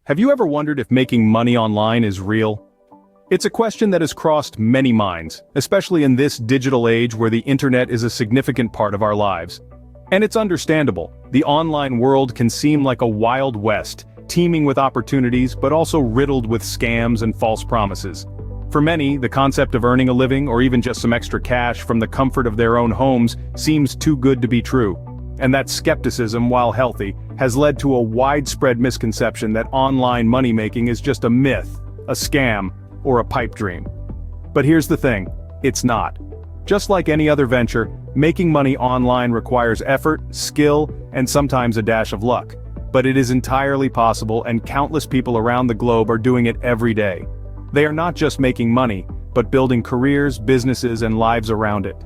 Have you ever wondered if making money online is real? It's a question that has crossed many minds, especially in this digital age where the internet is a significant part of our lives. And it's understandable. The online world can seem like a wild west, teeming with opportunities but also riddled with scams and false promises. For many, the concept of earning a living or even just some extra cash from the comfort of their own homes seems too good to be true. And that skepticism, while healthy, has led to a widespread misconception that online money-making is just a myth, a scam, or a pipe dream. But here's the thing, it's not. Just like any other venture, making money online requires effort, skill, and sometimes a dash of luck. But it is entirely possible, and countless people around the globe are doing it every day. They are not just making money, but building careers, businesses, and lives around it.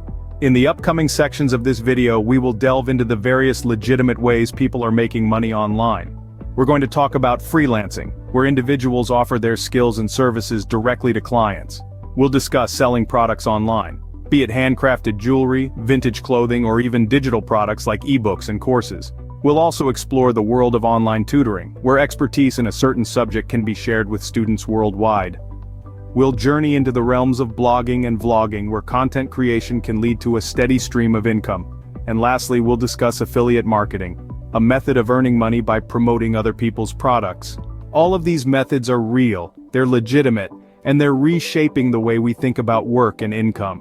In the upcoming sections of this video, we will delve into the various legitimate ways people are making money online. We're going to talk about freelancing, where individuals offer their skills and services directly to clients. We'll discuss selling products online, be it handcrafted jewelry, vintage clothing, or even digital products like ebooks and courses. We'll also explore the world of online tutoring, where expertise in a certain subject can be shared with students worldwide. We'll journey into the realms of blogging and vlogging, where content creation can lead to a steady stream of income. And lastly, we'll discuss affiliate marketing, a method of earning money by promoting other people's products. All of these methods are real, they're legitimate, and they're reshaping the way we think about work and income.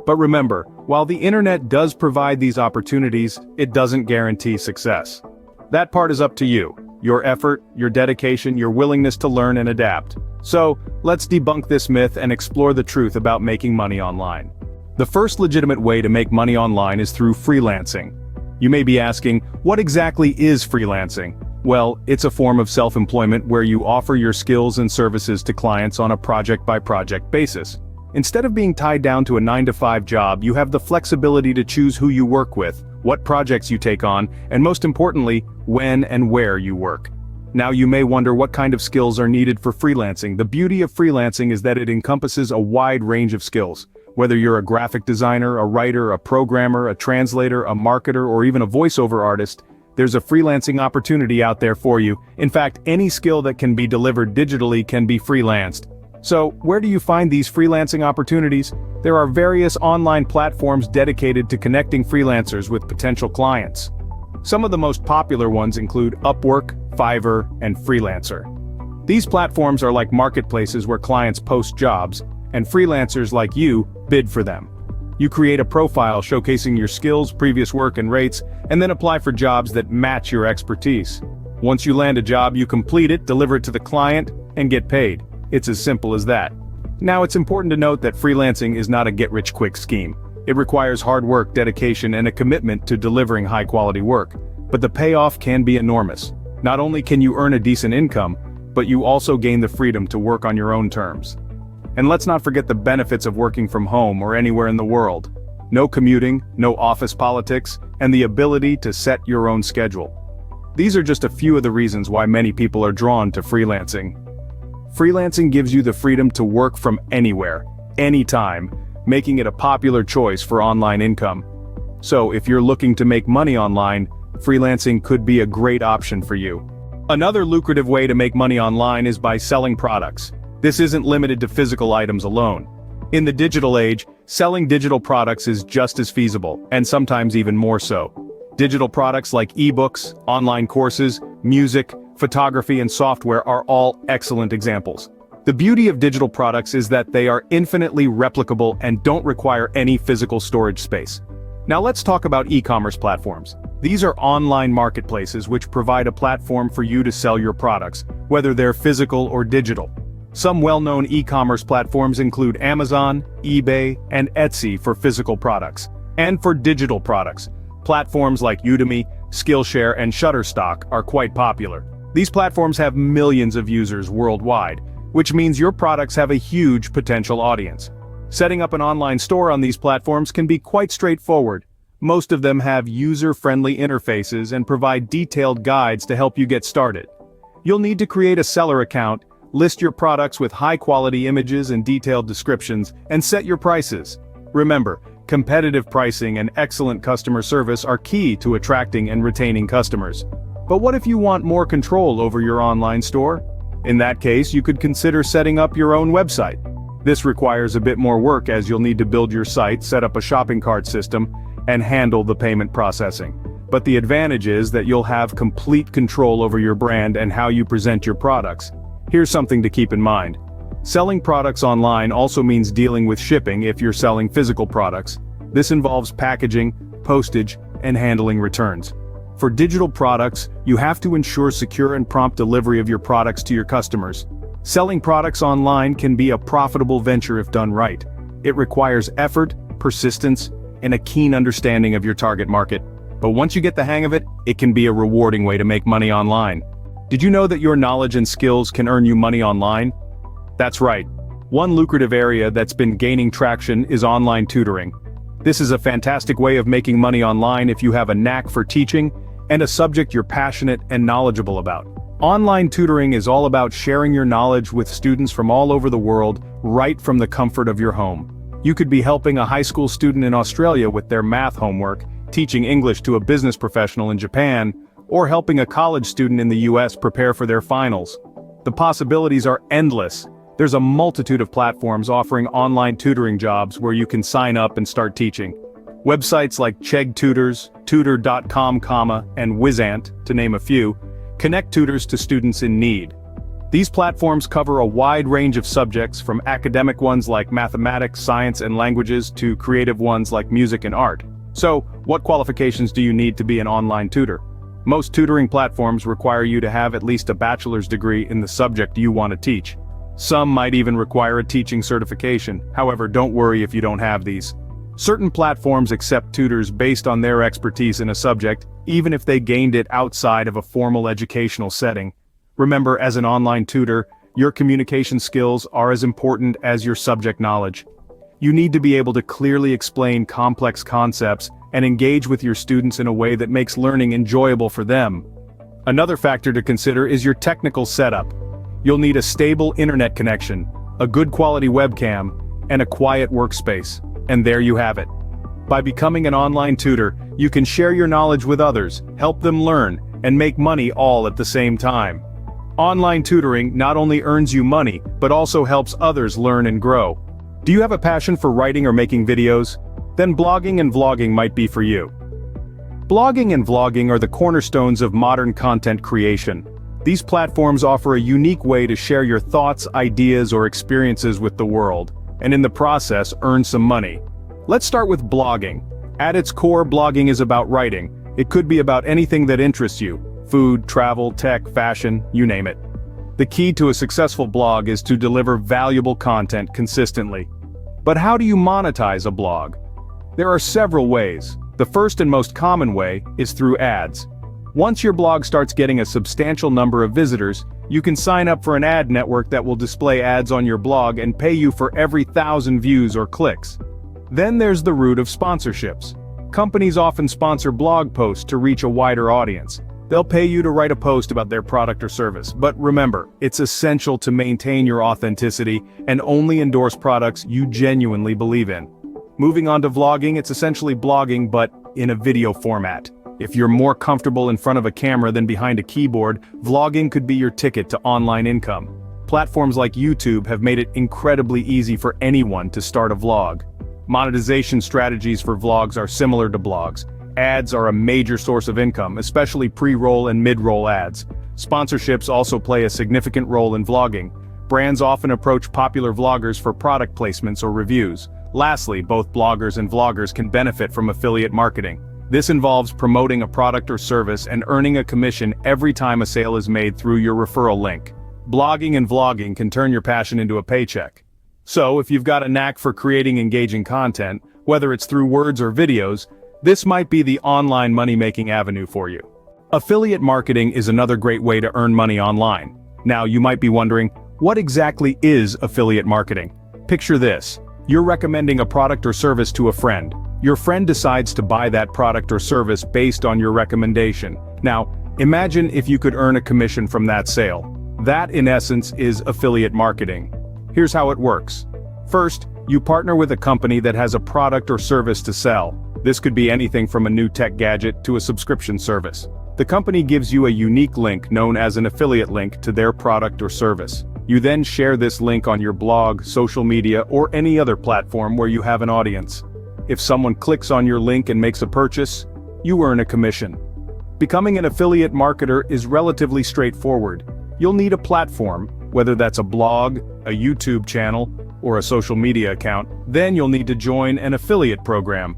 But remember, while the internet does provide these opportunities, it doesn't guarantee success. That part is up to you, your effort, your dedication, your willingness to learn and adapt. So, let's debunk this myth and explore the truth about making money online. The first legitimate way to make money online is through freelancing. You may be asking, what exactly is freelancing? Well, it's a form of self-employment where you offer your skills and services to clients on a project-by-project basis. Instead of being tied down to a 9-to-5 job, you have the flexibility to choose who you work with, what projects you take on, and most importantly, when and where you work. Now you may wonder what kind of skills are needed for freelancing. The beauty of freelancing is that it encompasses a wide range of skills. Whether you're a graphic designer, a writer, a programmer, a translator, a marketer, or even a voiceover artist, there's a freelancing opportunity out there for you. In fact, any skill that can be delivered digitally can be freelanced. So, where do you find these freelancing opportunities? There are various online platforms dedicated to connecting freelancers with potential clients. Some of the most popular ones include Upwork, Fiverr, and Freelancer. These platforms are like marketplaces where clients post jobs, and freelancers like you bid for them. You create a profile showcasing your skills, previous work, and rates, and then apply for jobs that match your expertise. Once you land a job, you complete it, deliver it to the client, and get paid. It's as simple as that. Now, it's important to note that freelancing is not a get-rich-quick scheme. It requires hard work, dedication, and a commitment to delivering high-quality work. But the payoff can be enormous. Not only can you earn a decent income, but you also gain the freedom to work on your own terms. And let's not forget the benefits of working from home or anywhere in the world. No commuting, no office politics, and the ability to set your own schedule. These are just a few of the reasons why many people are drawn to freelancing. Freelancing gives you the freedom to work from anywhere, anytime, making it a popular choice for online income. So if you're looking to make money online, freelancing could be a great option for you. Another lucrative way to make money online is by selling products. This isn't limited to physical items alone. In the digital age, selling digital products is just as feasible, and sometimes even more so. Digital products like ebooks, online courses, music, photography, and software are all excellent examples. The beauty of digital products is that they are infinitely replicable and don't require any physical storage space. Now let's talk about e-commerce platforms. These are online marketplaces which provide a platform for you to sell your products, whether they're physical or digital. Some well-known e-commerce platforms include Amazon, eBay, and Etsy for physical products. And for digital products, platforms like Udemy, Skillshare, and Shutterstock are quite popular. These platforms have millions of users worldwide, which means your products have a huge potential audience. Setting up an online store on these platforms can be quite straightforward. Most of them have user-friendly interfaces and provide detailed guides to help you get started. You'll need to create a seller account, list your products with high-quality images and detailed descriptions, and set your prices. Remember, competitive pricing and excellent customer service are key to attracting and retaining customers. But what if you want more control over your online store? In that case, you could consider setting up your own website. This requires a bit more work as you'll need to build your site, set up a shopping cart system, and handle the payment processing. But the advantage is that you'll have complete control over your brand and how you present your products. Here's something to keep in mind. Selling products online also means dealing with shipping if you're selling physical products. This involves packaging, postage, and handling returns. For digital products, you have to ensure secure and prompt delivery of your products to your customers. Selling products online can be a profitable venture if done right. It requires effort, persistence, and a keen understanding of your target market. But once you get the hang of it, it can be a rewarding way to make money online. Did you know that your knowledge and skills can earn you money online? That's right. One lucrative area that's been gaining traction is online tutoring. This is a fantastic way of making money online if you have a knack for teaching and a subject you're passionate and knowledgeable about. Online tutoring is all about sharing your knowledge with students from all over the world, right from the comfort of your home. You could be helping a high school student in Australia with their math homework, teaching English to a business professional in Japan, or helping a college student in the US prepare for their finals. The possibilities are endless. There's a multitude of platforms offering online tutoring jobs where you can sign up and start teaching. Websites like Chegg Tutors, Tutor.com, and Wizant, to name a few, connect tutors to students in need. These platforms cover a wide range of subjects, from academic ones like mathematics, science, and languages to creative ones like music and art. So, what qualifications do you need to be an online tutor? Most tutoring platforms require you to have at least a bachelor's degree in the subject you want to teach. Some might even require a teaching certification. However, don't worry if you don't have these. Certain platforms accept tutors based on their expertise in a subject, even if they gained it outside of a formal educational setting. Remember, as an online tutor, your communication skills are as important as your subject knowledge. You need to be able to clearly explain complex concepts and engage with your students in a way that makes learning enjoyable for them. Another factor to consider is your technical setup. You'll need a stable internet connection, a good quality webcam, and a quiet workspace. And there you have it. By becoming an online tutor, you can share your knowledge with others, help them learn, and make money all at the same time. Online tutoring not only earns you money, but also helps others learn and grow. Do you have a passion for writing or making videos? Then blogging and vlogging might be for you. Blogging and vlogging are the cornerstones of modern content creation. These platforms offer a unique way to share your thoughts, ideas, or experiences with the world, and in the process earn some money. Let's start with blogging. At its core, blogging is about writing. It could be about anything that interests you: food, travel, tech, fashion, you name it. The key to a successful blog is to deliver valuable content consistently. But how do you monetize a blog? There are several ways. The first and most common way is through ads. Once your blog starts getting a substantial number of visitors, you can sign up for an ad network that will display ads on your blog and pay you for every 1,000 views or clicks. Then there's the route of sponsorships. Companies often sponsor blog posts to reach a wider audience. They'll pay you to write a post about their product or service, but remember, it's essential to maintain your authenticity and only endorse products you genuinely believe in. Moving on to vlogging, it's essentially blogging but in a video format. If you're more comfortable in front of a camera than behind a keyboard, vlogging could be your ticket to online income. Platforms like YouTube have made it incredibly easy for anyone to start a vlog. Monetization strategies for vlogs are similar to blogs. Ads are a major source of income, especially pre-roll and mid-roll ads. Sponsorships also play a significant role in vlogging. Brands often approach popular vloggers for product placements or reviews. Lastly, both bloggers and vloggers can benefit from affiliate marketing. This involves promoting a product or service and earning a commission every time a sale is made through your referral link. Blogging and vlogging can turn your passion into a paycheck. So, if you've got a knack for creating engaging content, whether it's through words or videos, this might be the online money-making avenue for you. Affiliate marketing is another great way to earn money online. Now, you might be wondering, what exactly is affiliate marketing? Picture this. You're recommending a product or service to a friend. Your friend decides to buy that product or service based on your recommendation. Now, imagine if you could earn a commission from that sale. That, in essence, is affiliate marketing. Here's how it works. First, you partner with a company that has a product or service to sell. This could be anything from a new tech gadget to a subscription service. The company gives you a unique link known as an affiliate link to their product or service. You then share this link on your blog, social media, or any other platform where you have an audience. If someone clicks on your link and makes a purchase, you earn a commission. Becoming an affiliate marketer is relatively straightforward. You'll need a platform, whether that's a blog, a YouTube channel, or a social media account. Then you'll need to join an affiliate program.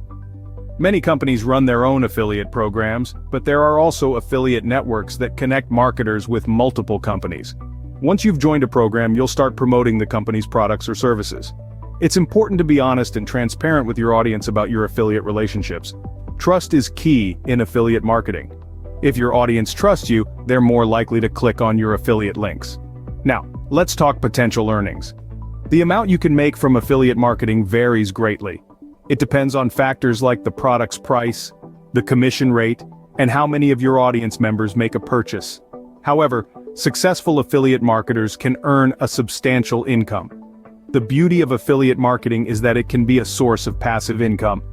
Many companies run their own affiliate programs, but there are also affiliate networks that connect marketers with multiple companies. Once you've joined a program, you'll start promoting the company's products or services. It's important to be honest and transparent with your audience about your affiliate relationships. Trust is key in affiliate marketing. If your audience trusts you, they're more likely to click on your affiliate links. Now, let's talk potential earnings. The amount you can make from affiliate marketing varies greatly. It depends on factors like the product's price, the commission rate, and how many of your audience members make a purchase. However, successful affiliate marketers can earn a substantial income. The beauty of affiliate marketing is that it can be a source of passive income.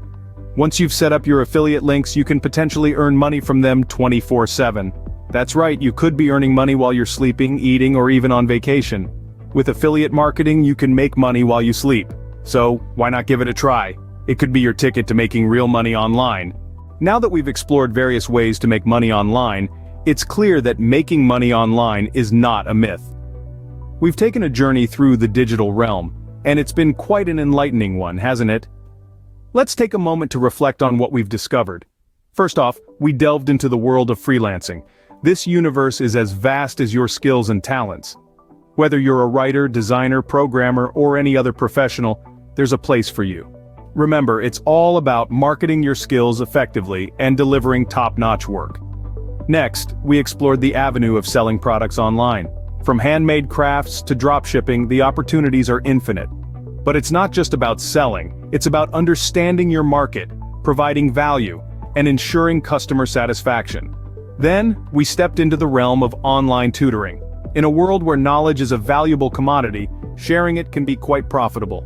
Once you've set up your affiliate links, you can potentially earn money from them 24/7. That's right, you could be earning money while you're sleeping, eating, or even on vacation. With affiliate marketing, you can make money while you sleep. So, why not give it a try? It could be your ticket to making real money online. Now that we've explored various ways to make money online, it's clear that making money online is not a myth. We've taken a journey through the digital realm, and it's been quite an enlightening one, hasn't it? Let's take a moment to reflect on what we've discovered. First off, we delved into the world of freelancing. This universe is as vast as your skills and talents. Whether you're a writer, designer, programmer, or any other professional, there's a place for you. Remember, it's all about marketing your skills effectively and delivering top-notch work. Next, we explored the avenue of selling products online. From handmade crafts to dropshipping, the opportunities are infinite. But it's not just about selling, it's about understanding your market, providing value, and ensuring customer satisfaction. Then, we stepped into the realm of online tutoring. In a world where knowledge is a valuable commodity, sharing it can be quite profitable.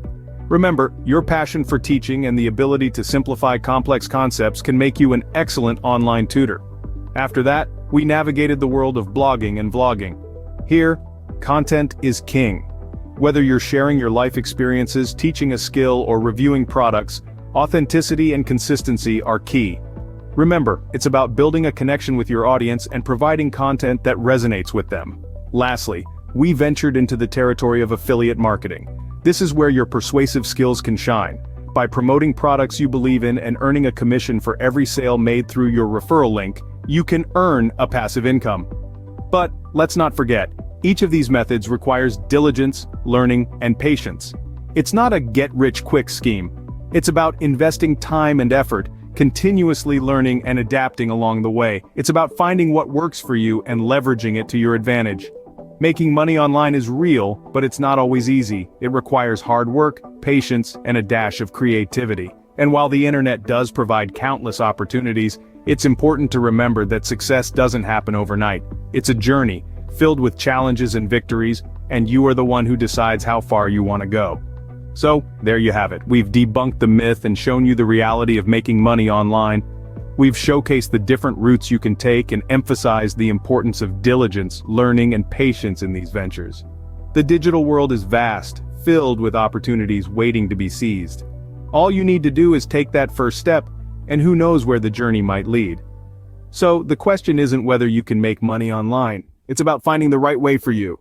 Remember, your passion for teaching and the ability to simplify complex concepts can make you an excellent online tutor. After that, we navigated the world of blogging and vlogging. Here, content is king. Whether you're sharing your life experiences, teaching a skill, or reviewing products, authenticity and consistency are key. Remember, it's about building a connection with your audience and providing content that resonates with them. Lastly, we ventured into the territory of affiliate marketing. This is where your persuasive skills can shine. By promoting products you believe in and earning a commission for every sale made through your referral link, you can earn a passive income. But let's not forget, each of these methods requires diligence, learning, and patience. It's not a get-rich-quick scheme. It's about investing time and effort, continuously learning and adapting along the way. It's about finding what works for you and leveraging it to your advantage. Making money online is real, but it's not always easy. It requires hard work, patience, and a dash of creativity. And while the internet does provide countless opportunities, it's important to remember that success doesn't happen overnight. It's a journey, filled with challenges and victories, and you are the one who decides how far you want to go. So, there you have it. We've debunked the myth and shown you the reality of making money online. We've showcased the different routes you can take and emphasized the importance of diligence, learning, and patience in these ventures. The digital world is vast, filled with opportunities waiting to be seized. All you need to do is take that first step, and who knows where the journey might lead. So, the question isn't whether you can make money online. It's about finding the right way for you.